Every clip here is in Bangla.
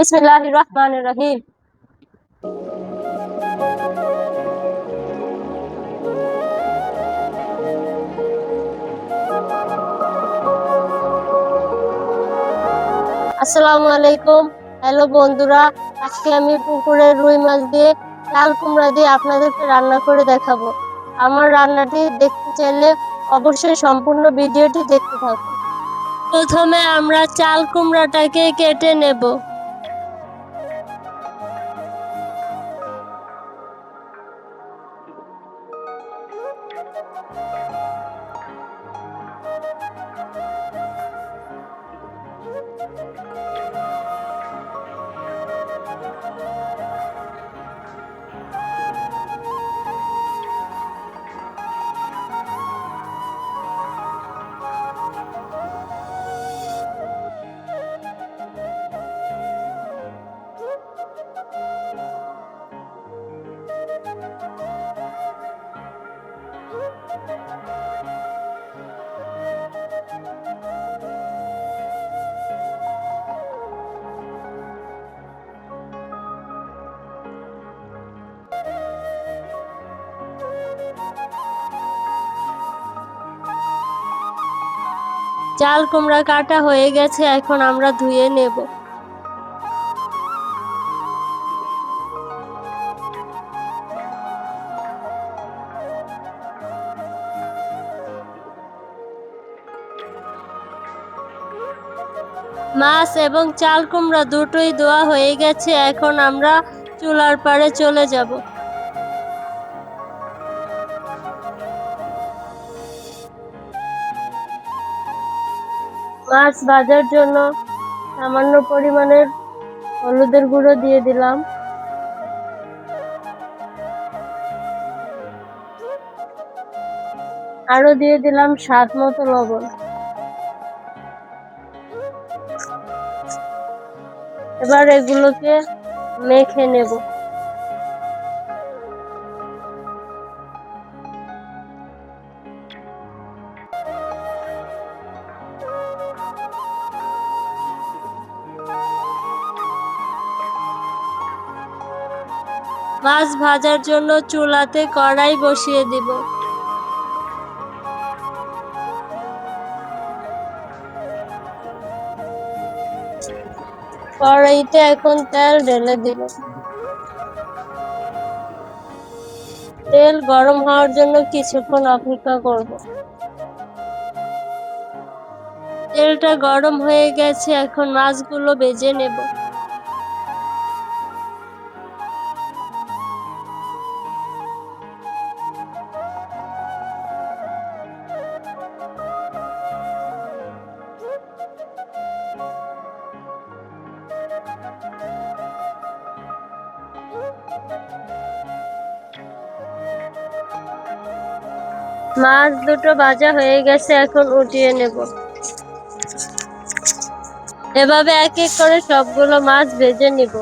বিসমিল্লাহির রহমানির রহিম। আসসালামু আলাইকুম। হ্যালো বন্ধুরা, আজকে আমি পুকুরের রুই মাছ দিয়ে চাল কুমড়া দিয়ে আপনাদেরকে রান্না করে দেখাবো। আমার রান্নাটি দেখতে চাইলে অবশ্যই সম্পূর্ণ ভিডিওটি দেখতে থাকুন। প্রথমে আমরা চাল কুমড়াটাকে কেটে নেব। চাল কুমড়া কাটা হয়ে গেছে, এখন আমরা ধুয়ে নেব। মাছ এবং চাল কুমড়া দুটোই ধোয়া হয়ে গেছে, এখন আমরা চুলার পাড়ে চলে যাব। মাছ ভাজার জন্য সামান্য পরিমাণের হলুদের গুঁড়ো দিয়ে দিলাম। আরো দিয়ে দিলাম স্বাদ মতো লবণ। এবার এগুলোকে মেখে নেব। মাছ ভাজার জন্য চুলাতে কড়াই বসিয়ে দিব। কড়াইতে এখন তেল ঢেলে দিব। তেল গরম হওয়ার জন্য কিছুক্ষণ অপেক্ষা করব। তেলটা গরম হয়ে গেছে, এখন মাছগুলো ভেজে নেব। মাছ দুটো ভাজা হয়ে গেছে, এখন উঠিয়ে নেব। এভাবে এক এক করে সবগুলো মাছ ভেজে নিব।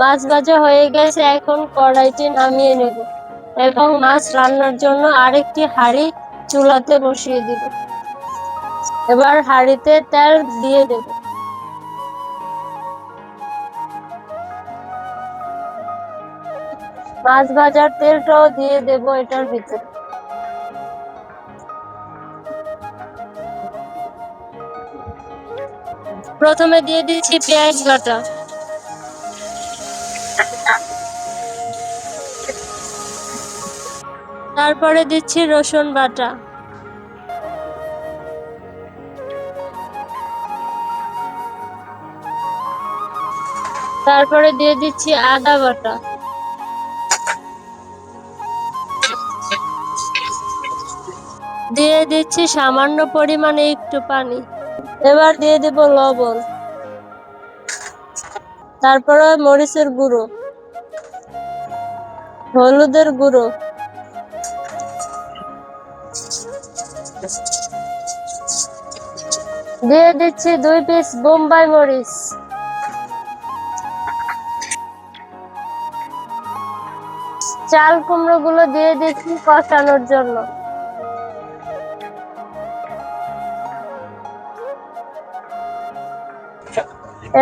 মাছ ভাজা হয়ে গেছে, এখন কড়াইটি নামিয়ে নেব এবং মাছ রান্নার জন্য আরেকটি হাঁড়ি চুলাতে বসিয়ে দিব। এবার হাঁড়িতে তেল দিয়ে দেব। মাছ ভাজার তেলটাও দিয়ে দেব এটার ভিতরে। প্রথমে দিয়ে দিচ্ছি পেঁয়াজ বাটা, তারপরে দিচ্ছি রসুন বাটা, তারপরে দিয়ে দিচ্ছি আদা বাটা, দিয়ে দিচ্ছি সামান্য পরিমাণে একটু পানি। এবার দিয়ে দেব লবণ, তারপরে মরিচের গুঁড়ো, হলুদের গুঁড়ো, দিয়ে দিচ্ছি 2 পিস বোম্বাই মরিচ, চাল কুমড়ো গুলো দিয়ে দিচ্ছি কষানোর জন্য।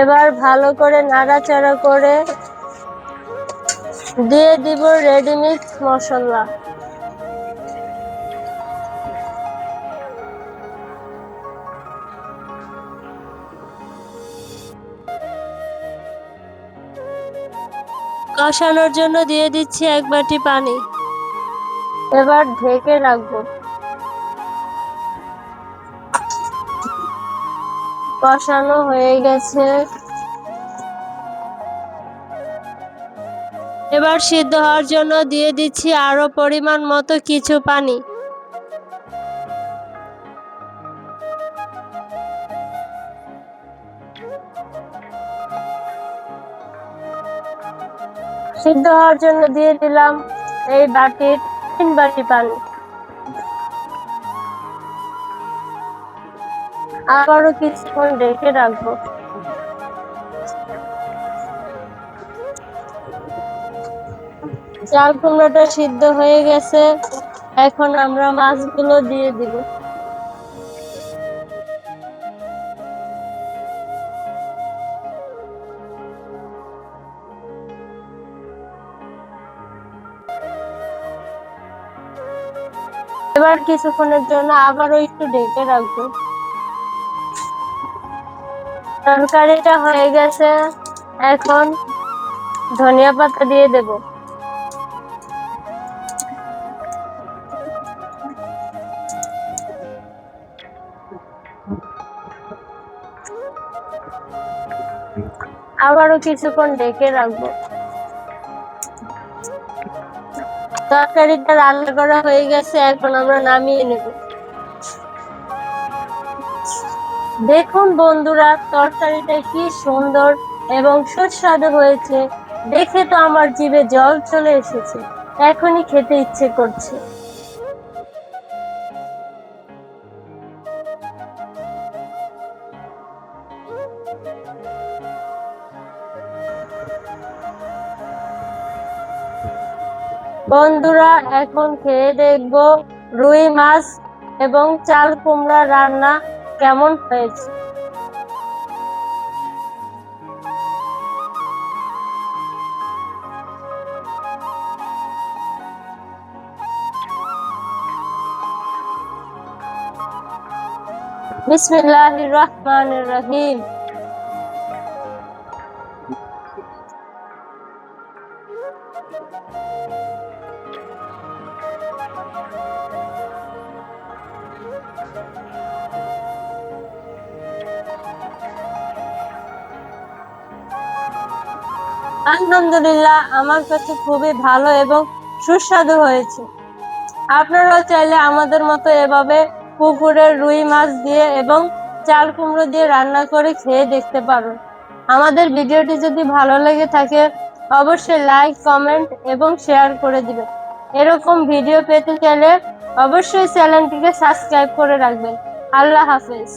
এবার ভালো করে নাড়াচাড়া করে দিয়ে দিব রেডিমিক্স মশলা। কষানোর জন্য দিয়ে দিচ্ছি 1 বাটি পানি। এবার ঢেকে রাখবো। কষানো হয়ে গেছে, এবার সিদ্ধ হওয়ার জন্য দিয়ে দিচ্ছি আরো পরিমাণ মতো কিছু পানি। সিদ্ধ হওয়ার জন্য দিয়ে দিলাম এই বাটির 3 বাটি পানি। আবারও কিছুক্ষণ ঢেকে রাখবো। চাল কুমড়োটা সিদ্ধ হয়ে গেছে, এখন আমরা মাছগুলো দিয়ে দিব। এবার কিছুক্ষণের জন্য আবারও একটু ঢেকে রাখবো। তরকারিটা হয়ে গেছে, এখন ধনিয়া পাতা দিয়ে দেব। আবারও কিছুক্ষণ ঢেকে রাখবো। তরকারিটা রান্না করা হয়ে গেছে, এখন আমরা নামিয়ে নেব। দেখুন বন্ধুরা, তরকারিটা কি সুন্দর এবং সুস্বাদু হয়েছে, দেখে তো আমার জিভে জল চলে এসেছে, এখনই খেতে ইচ্ছে করছে। বন্ধুরা, এখন খেয়ে দেখব রুই মাছ এবং চাল কুমড়া রান্না কেমন হয়েছে। বিসমিল্লাহির রহমানির রহিম। আলহামদুলিল্লাহ, আমার কাছে খুবই ভালো এবং সুস্বাদু হয়েছে। আপনারাও চাইলে আমাদের মতো এভাবে পুকুরের রুই মাছ দিয়ে এবং চাল কুমড়ো দিয়ে রান্না করে খেয়ে দেখতে পারুন। আমাদের ভিডিওটি যদি ভালো লেগে থাকে অবশ্যই লাইক, কমেন্ট এবং শেয়ার করে দিবেন। এরকম ভিডিও পেতে চাইলে অবশ্যই চ্যানেলটিকে সাবস্ক্রাইব করে রাখবেন। আল্লাহ হাফেজ।